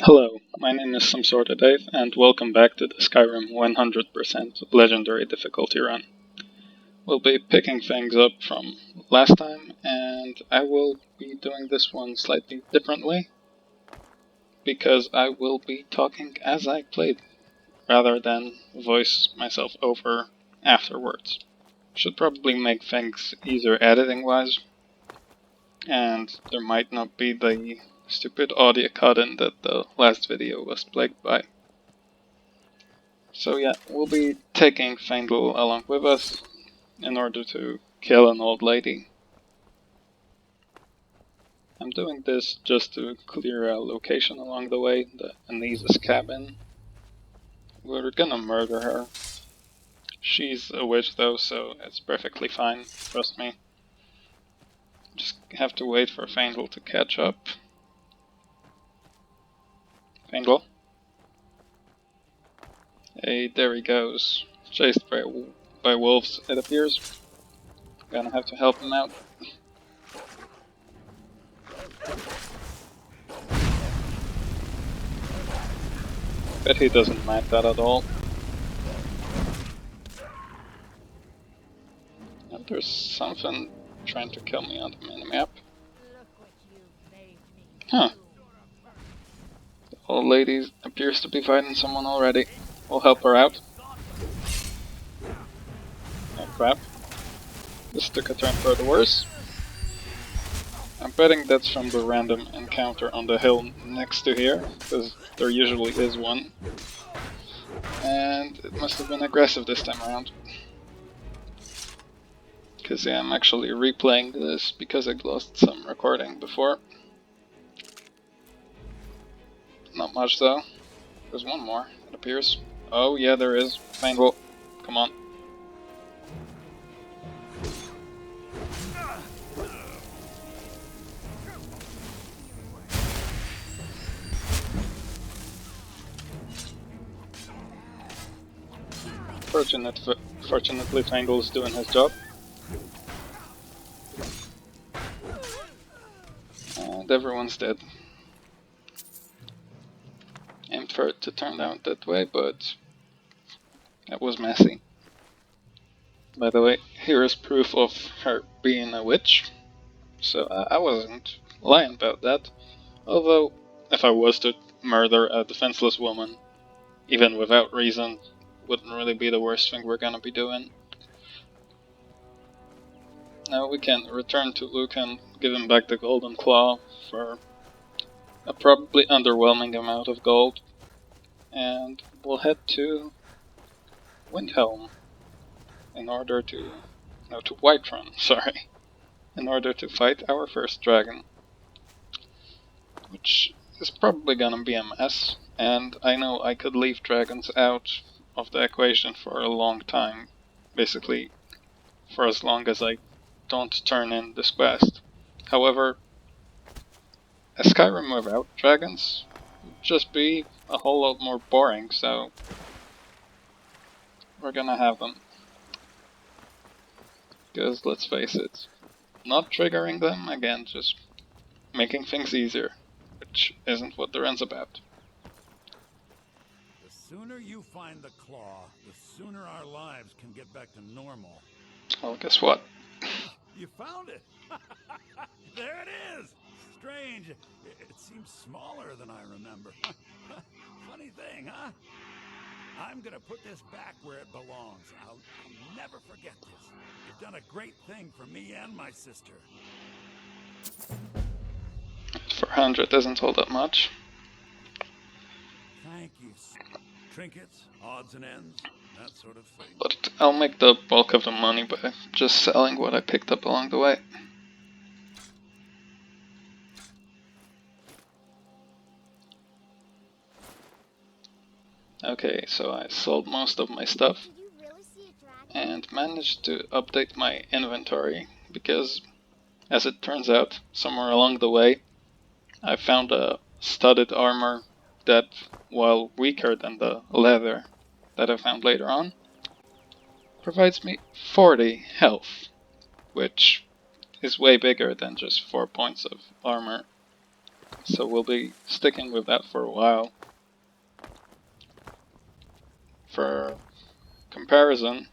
Hello, my name is Some Sorta Dave, and welcome back to the Skyrim 100% Legendary difficulty run. We'll be picking things up from last time, and I will be doing this one slightly differently, because I will be talking as I played, rather than voice myself over afterwards. Should probably make things easier editing-wise, and there might not be the stupid audio cut-in that the last video was plagued by. So yeah, we'll be taking Fandel along with us in order to kill an old lady. I'm doing this just to clear a location along the way, the Anesa's cabin. We're gonna murder her. She's a witch though, so it's perfectly fine, trust me. Just have to wait for Fandel to catch up. Fandel? Hey, there he goes. Chased by wolves, it appears. Gonna have to help him out. Bet he doesn't mind that at all. And there's something trying to kill me on the minimap. Huh. The old lady appears to be fighting someone already. We'll help her out. Oh crap. This took a turn for the worse. I'm betting that's from the random encounter on the hill next to here, because there usually is one. And it must have been aggressive this time around. Because yeah, I'm actually replaying this because I lost some recording before. Not much though. There's one more, it appears. Oh yeah, there is. Fangel, come on. Fortunately, Fangel is doing his job. And everyone's dead. Aimed for it to turn out that way, but that was messy. By the way, here is proof of her being a witch. So I wasn't lying about that. Although, if I was to murder a defenseless woman, even without reason, wouldn't really be the worst thing we're gonna be doing. Now we can return to Luke and give him back the golden claw for a probably underwhelming amount of gold. And we'll head to Windhelm in order to... no, to Whiterun, sorry. In order to fight our first dragon. Which is probably gonna be a mess, and I know I could leave dragons out of the equation for a long time. Basically, for as long as I don't turn in this quest. However, a Skyrim without dragons would just be a whole lot more boring, so we're gonna have them. Because let's face it, not triggering them, again, just making things easier, which isn't what the run's about. The sooner you find the claw, the sooner our lives can get back to normal. Well, guess what? You found it! There it is! Strange. It seems smaller than I remember. Funny thing, huh? I'm gonna put this back where it belongs. I'll never forget this. You've done a great thing for me and my sister. 400 isn't all that much. Thank you. Trinkets, odds and ends, that sort of thing. But I'll make the bulk of the money by just selling what I picked up along the way. Okay, so I sold most of my stuff and managed to update my inventory because, as it turns out, somewhere along the way I found a studded armor that, while weaker than the leather that I found later on, provides me 40 health, which is way bigger than just 4 points of armor. so we'll be sticking with that for a while. For comparison,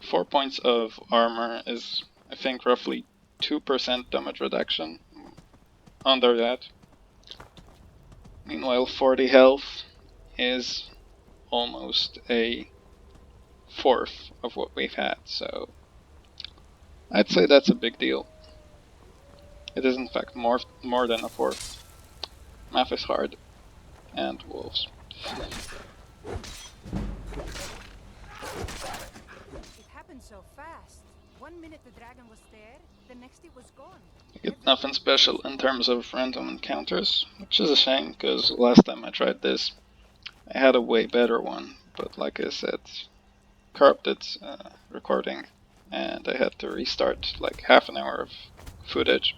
4 points of armor is, I think, roughly 2% damage reduction, under that. Meanwhile, 40 health is almost a fourth of what we've had, so I'd say that's a big deal. It is in fact more than a fourth. Math is hard. And wolves. It happened so fast. 1 minute the dragon was there, the next it was gone. You get nothing special in terms of random encounters, which is a shame, because last time I tried this, I had a way better one, but like I said, corrupted recording, and I had to restart like half an hour of footage.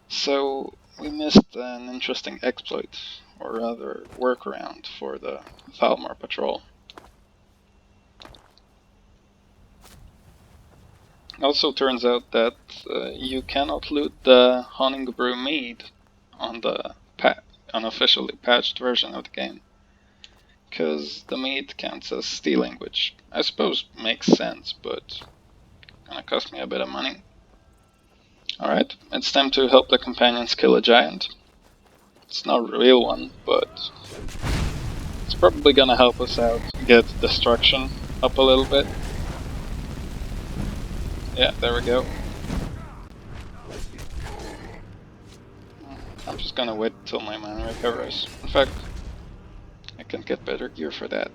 So we missed an interesting exploit, or rather workaround, for the Thalmor patrol. It also turns out that you cannot loot the Honningbrew mead on the unofficially patched version of the game, because the mead counts as stealing, which I suppose makes sense, but gonna cost me a bit of money. Alright, it's time to help the companions kill a giant. It's not a real one, but it's probably gonna help us out get destruction up a little bit. Yeah, there we go. I'm just gonna wait till my mana recovers. In fact, I can get better gear for that.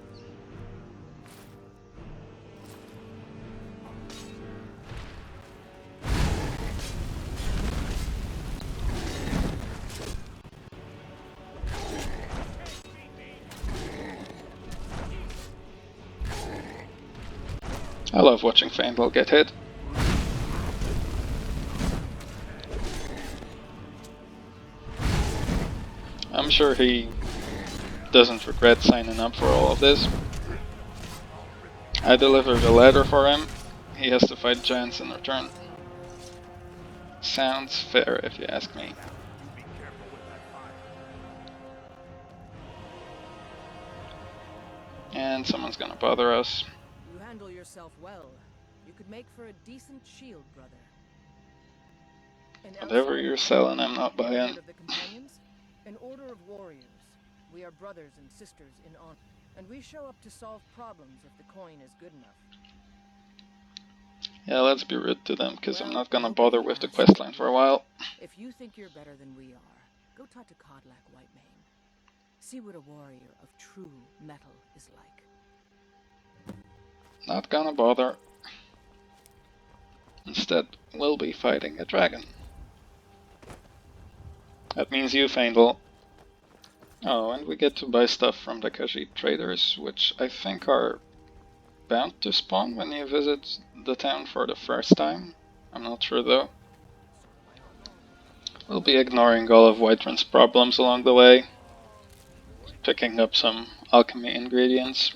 I love watching Fainball get hit. I'm sure he doesn't regret signing up for all of this. I delivered a letter for him. He has to fight giants in return. Sounds fair if you ask me. And someone's gonna bother us. You handle yourself well. You could make for a decent shield, brother. Whatever you're selling, I'm not buying. Of the companions, an order of warriors. We are brothers and sisters in honor, and we show up to solve problems if the coin is good enough. Yeah, let's be rude to them, because I'm not gonna bother with the questline for a while. If you think you're better than we are, go talk to Kodlak Whitemane. See what a warrior of true metal is like. Not gonna bother. Instead, we'll be fighting a dragon. That means you, Faindal. Oh, and we get to buy stuff from the Khajiit traders, which I think are bound to spawn when you visit the town for the first time. I'm not sure though. We'll be ignoring all of Whiterun's problems along the way, picking up some alchemy ingredients.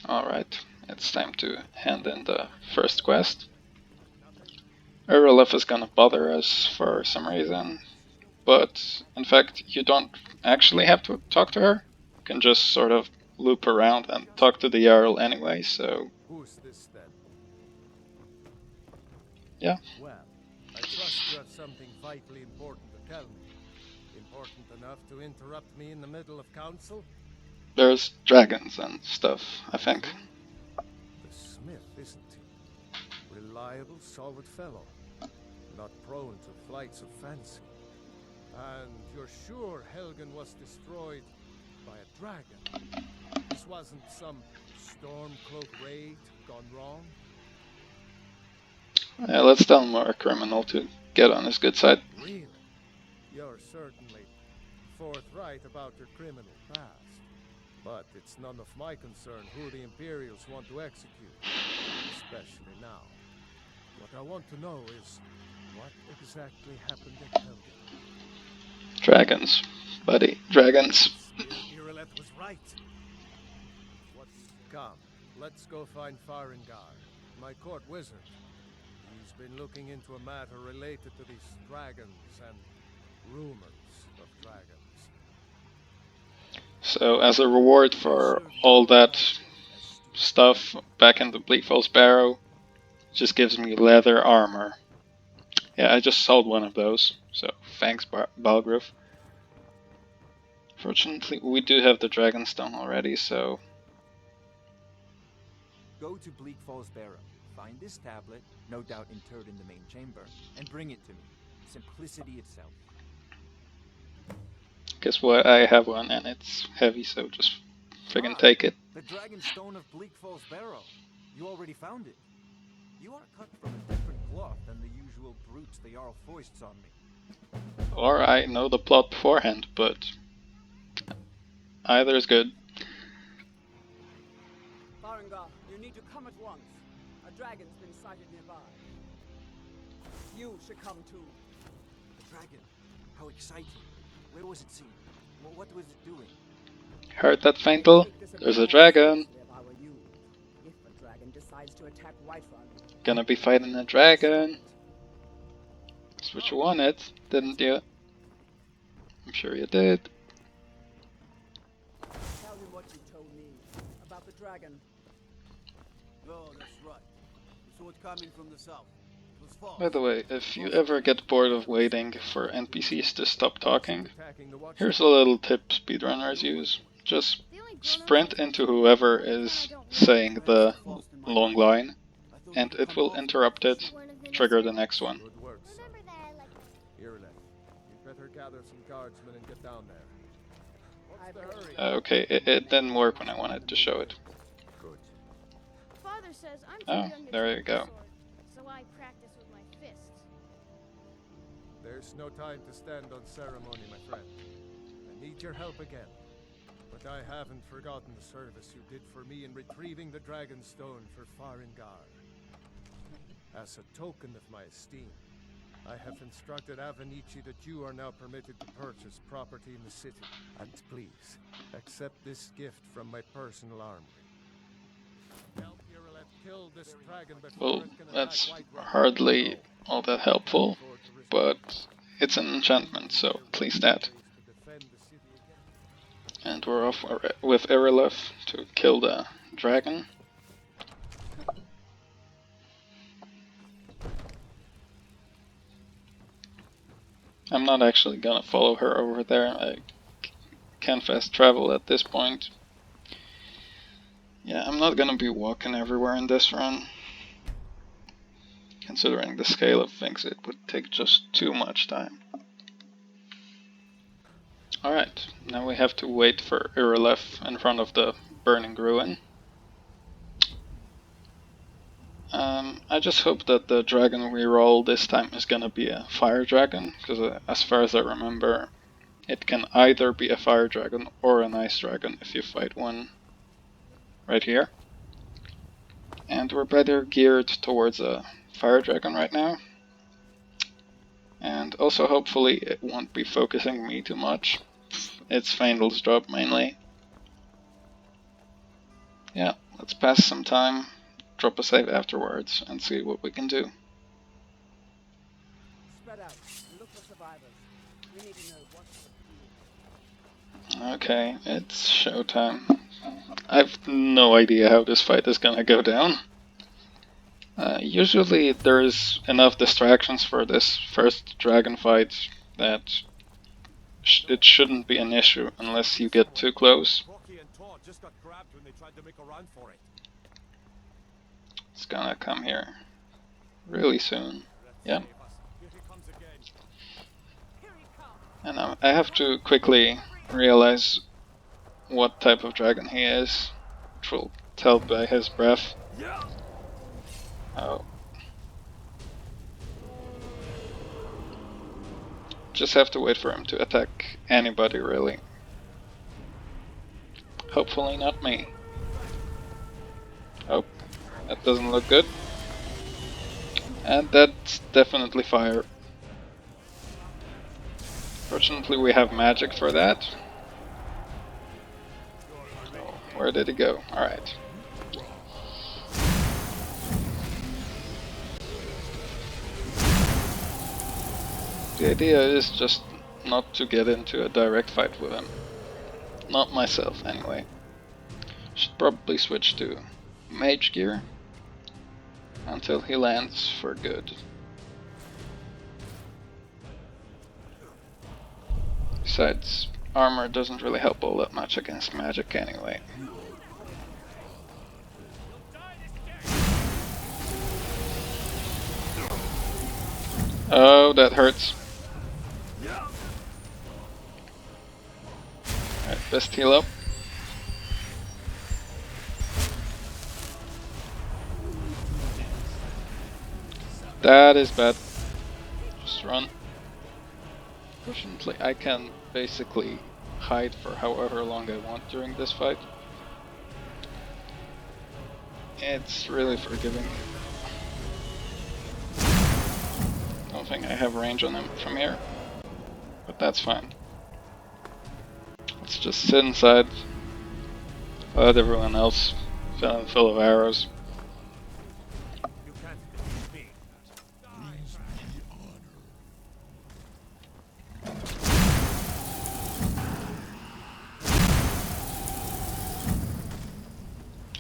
Alright, it's time to hand in the first quest. Uralef is gonna bother us for some reason, but in fact you don't actually have to talk to her. You can just sort of loop around and talk to the Jarl anyway, so... Who's this then? Yeah. Well, I trust you have something vitally important to tell me. Important enough to interrupt me in the middle of council? There's dragons and stuff, I think. The smith, isn't he? Reliable, solid fellow. Not prone to flights of fancy. And you're sure Helgen was destroyed by a dragon? This wasn't some Stormcloak raid gone wrong? Yeah, let's tell him we're a criminal to get on his good side. Really? You're certainly forthright about your criminal past. But it's none of my concern who the Imperials want to execute. Especially now. What I want to know is, what exactly happened at Helgen? Dragons, buddy, dragons. Irileth was right. Come, let's go find Farengar, my court wizard. has been looking into a matter related to these dragons and rumors of dragons. So as a reward for all that stuff back in the Bleak Falls Barrow, it just gives me leather armor. Yeah, I just sold one of those, so thanks Balgrove. Fortunately, we do have the Dragonstone already, so... Go to Bleak Falls Barrow, find this tablet, no doubt interred in the main chamber, and bring it to me. Simplicity itself. Guess what? I have one and it's heavy, so just friggin' take it. The Dragonstone of Bleak Falls Barrow. You already found it. You are cut from a different cloth than the usual brutes the Jarl foists on me. Or I know the plot beforehand, but either is good. Farengar, you need to come at once. A dragon's been sighted nearby. You should come too. The dragon? How exciting. Where was it seen? What was it doing? Heard that, Faintal? There's a dragon. If I were you, if a dragon decides to attack Whiterun, Gonna be fighting a dragon. That's what you wanted, didn't you? I'm sure you did. tell him what you told me about the dragon. Oh, that's right. We saw it coming from the south. It was fast. By the way, if you ever get bored of waiting for NPCs to stop talking, here's a little tip speedrunners use. Just sprint into whoever is saying the long line, and it will interrupt it, trigger the next one. Good work, son. Irelef, you'd better gather some guardsmen and get down there. What's the hurry? Okay, it didn't work when I wanted to show it. Good. Father says I'm too Oh, young to there take you the go. sword, so I practice with my fists. There's no time to stand on ceremony, my friend. I need your help again. But I haven't forgotten the service you did for me in retrieving the Dragonstone for Farengar. As a token of my esteem, I have instructed Avenici that you are now permitted to purchase property in the city. And please, accept this gift from my personal armory. Help Irelef kill this dragon before Well, it can attack that's Whiterun. hardly all that helpful, but it's an enchantment, so at least that. And we're off with Irelef to kill the dragon. I'm not actually gonna follow her over there. I can't fast travel at this point. Yeah, I'm not gonna be walking everywhere in this run. Considering the scale of things, it would take just too much time. Alright, now we have to wait for Irelef in front of the burning ruin. I just hope that the dragon we roll this time is gonna be a fire dragon, because as far as I remember, it can either be a fire dragon or an ice dragon if you fight one right here. And we're better geared towards a fire dragon right now. And also hopefully it won't be focusing me too much. It's Faindel's job mainly. Yeah, let's pass some time, drop a save afterwards, and see what we can do. Spread out and look for survivors. We need to know what's the deal. Okay, it's showtime. I've no idea how this fight is gonna go down. Usually there's enough distractions for this first dragon fight that it shouldn't be an issue unless you get too close. Rocky and Todd just got grabbed when they tried to make a run for it. It's gonna come here really soon. Yeah. Here he comes again. And I have to quickly realize what type of dragon he is, which will tell by his breath. Oh. Just have to wait for him to attack anybody, really. Hopefully not me. Oh, that doesn't look good. And that's definitely fire. Fortunately we have magic for that. Oh, where did he go? Alright. The idea is just not to get into a direct fight with him. Not myself, anyway. Should probably switch to mage gear until he lands for good. Besides, armor doesn't really help all that much against magic anyway. Oh, that hurts. Alright, best heal up. That is bad. Just run. Fortunately, I can basically hide for however long I want during this fight. It's really forgiving. Don't think I have range on him from here, but that's fine. Let's just sit inside, let everyone else full of arrows. You can't defeat me.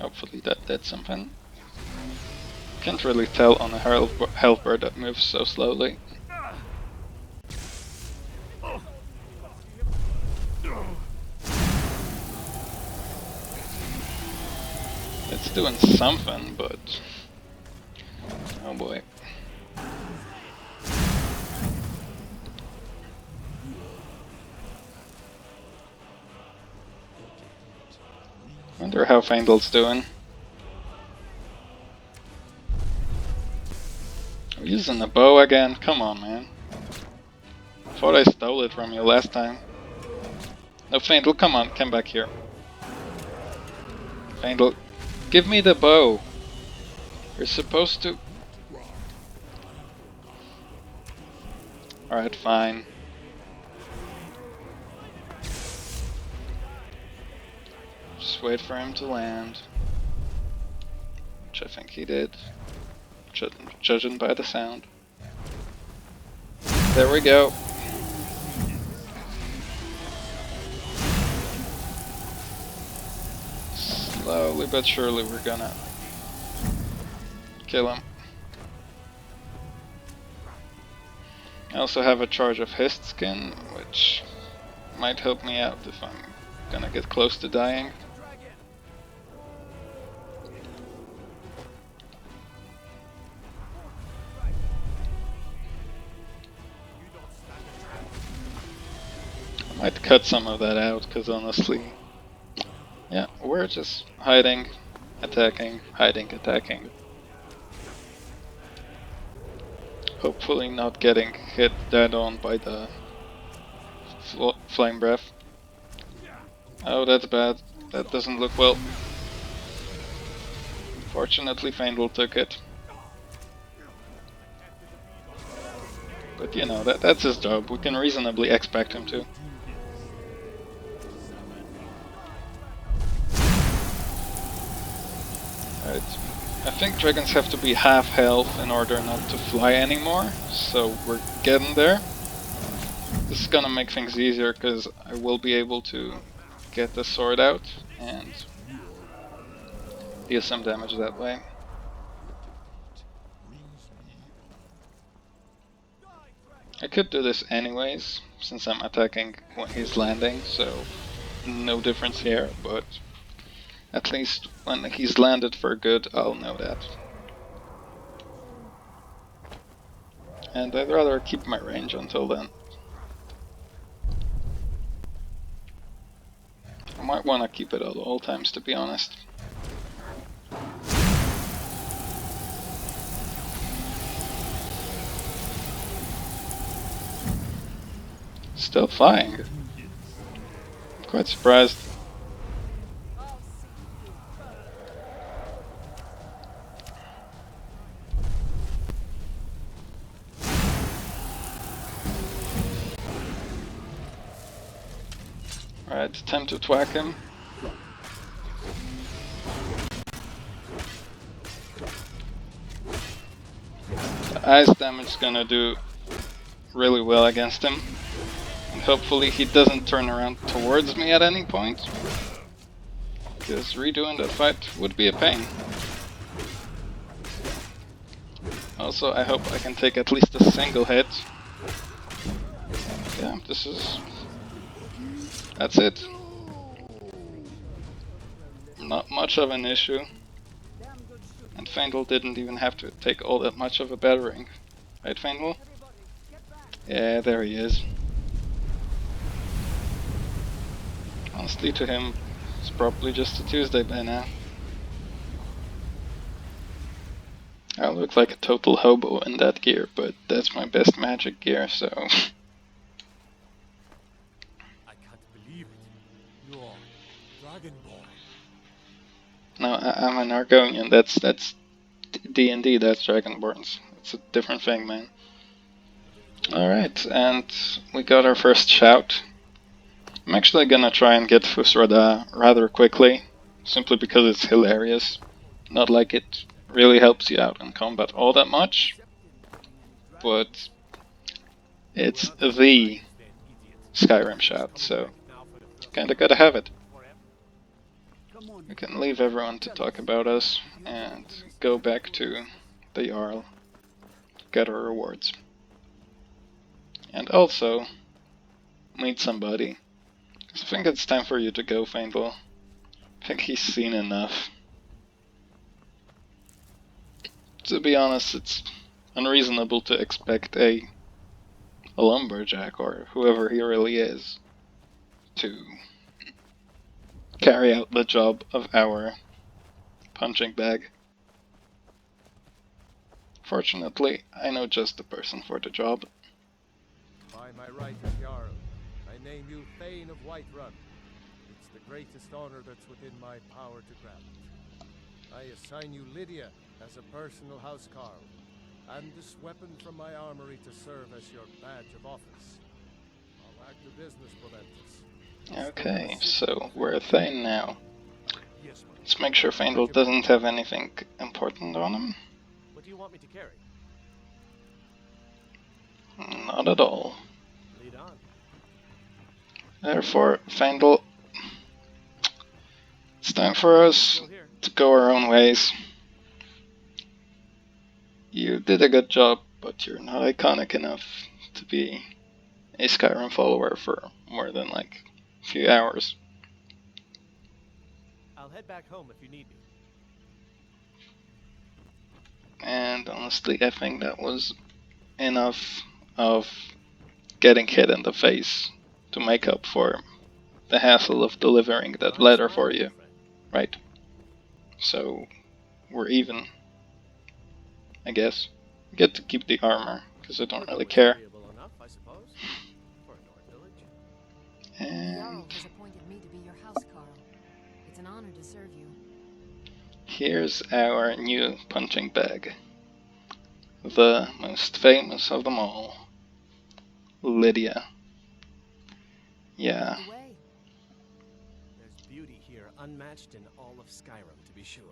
Hopefully that did something. Can't really tell on a health bar that moves so slowly. It's doing something, but oh boy. Wonder how Faendal's doing. I'm using the bow again? Come on, man. Thought I stole it from you last time. No, Faendal, come on, come back here. Faendal, give me the bow. You're supposed to... Alright, fine. Just wait for him to land. Which I think he did. Judging by the sound. There we go. Slowly but surely we're gonna kill him. I also have a charge of Hist skin, which might help me out if I'm gonna get close to dying. I might cut some of that out, because honestly, yeah, we're just hiding, attacking, hiding, attacking. Hopefully not getting hit dead on by the flame breath. Oh, that's bad. That doesn't look well. Fortunately, Faendal took it. But you know, that's his job. We can reasonably expect him to. Right. I think dragons have to be half health in order not to fly anymore, so we're getting there. This is gonna make things easier because I will be able to get the sword out and deal some damage that way. I could do this anyways, since I'm attacking when he's landing, so no difference here, but at least when he's landed for good, I'll know that. And I'd rather keep my range until then. I might want to keep it at all times, to be honest. Still flying. I'm quite surprised. Alright, time to twack him. The ice damage is gonna do really well against him. And hopefully he doesn't turn around towards me at any point, because redoing that fight would be a pain. Also, I hope I can take at least a single hit. Yeah, that's it. Not much of an issue. And Faendal didn't even have to take all that much of a battering. Right, Faendal? Yeah, there he is. Honestly, to him, it's probably just a Tuesday by now. I look like a total hobo in that gear, but that's my best magic gear, so... I can't believe it. You're Dragonborn. No, I'm an Argonian. That's D&D. That's Dragonborns. It's a different thing, man. All right, and we got our first shout. I'm actually gonna try and get Fusrada rather quickly, simply because it's hilarious. Not like it really helps you out in combat all that much, but it's the Skyrim shout, so kinda gotta have it. We can leave everyone to talk about us and go back to the Jarl, get our rewards. And also meet somebody. I think it's time for you to go, Faendal. I think he's seen enough. To be honest, it's unreasonable to expect a lumberjack, or whoever he really is, to carry out the job of our punching bag. Fortunately, I know just the person for the job. By my right of Jarl, I name you Thane of Whiterun. It's the greatest honor that's within my power to grant. I assign you Lydia as a personal housecarl, and this weapon from my armory to serve as your badge of office. I'll act the business, Proventus. Okay, so we're a Thane now. Yes, my Let's make sure Faendal doesn't have anything important on him. What do you want me to carry? Not at all. Lead on. Therefore, Faendal, it's time for us Still here. to go our own ways. You did a good job, but you're not iconic enough to be a Skyrim follower for more than like a few hours. I'll head back home if you need me. And honestly, I think that was enough of getting hit in the face to make up for the hassle of delivering that Nice letter smile, for my you, friend. right? So, we're even, I guess. I get to keep the armor, because I don't Cargo really was care. valuable enough, I suppose, for a North village. The And Jarl has appointed me to be your housecarl. It's an honor to serve you. here's our new punching bag. The most famous of them all. Lydia. Yeah. Lead the way. There's beauty here unmatched in all of Skyrim, to be sure.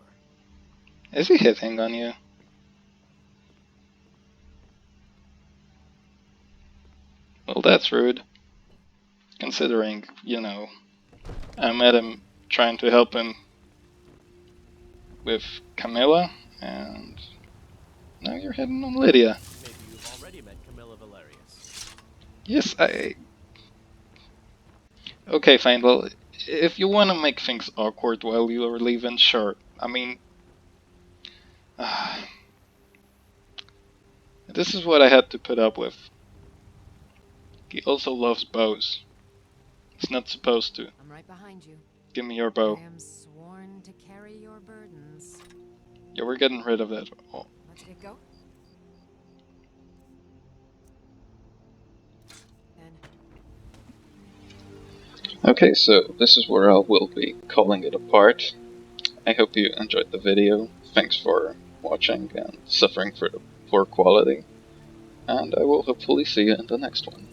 Is he hitting on you? Well, that's rude. Considering, you know, I met him trying to help him with Camilla, and now you're hitting on Lydia. Maybe you've already met Camilla Valerius. Yes, Okay, fine, well, if you want to make things awkward while you are leaving, sure. I mean... this is what I had to put up with. He also loves bows. He's not supposed to. I'm right behind you. Give me your bow. I am sworn to carry your burdens. Yeah, we're getting rid of that. Oh. Let's get go. Then Okay, so this is where I will be calling it apart. I hope you enjoyed the video. Thanks for watching and suffering for the poor quality. And I will hopefully see you in the next one.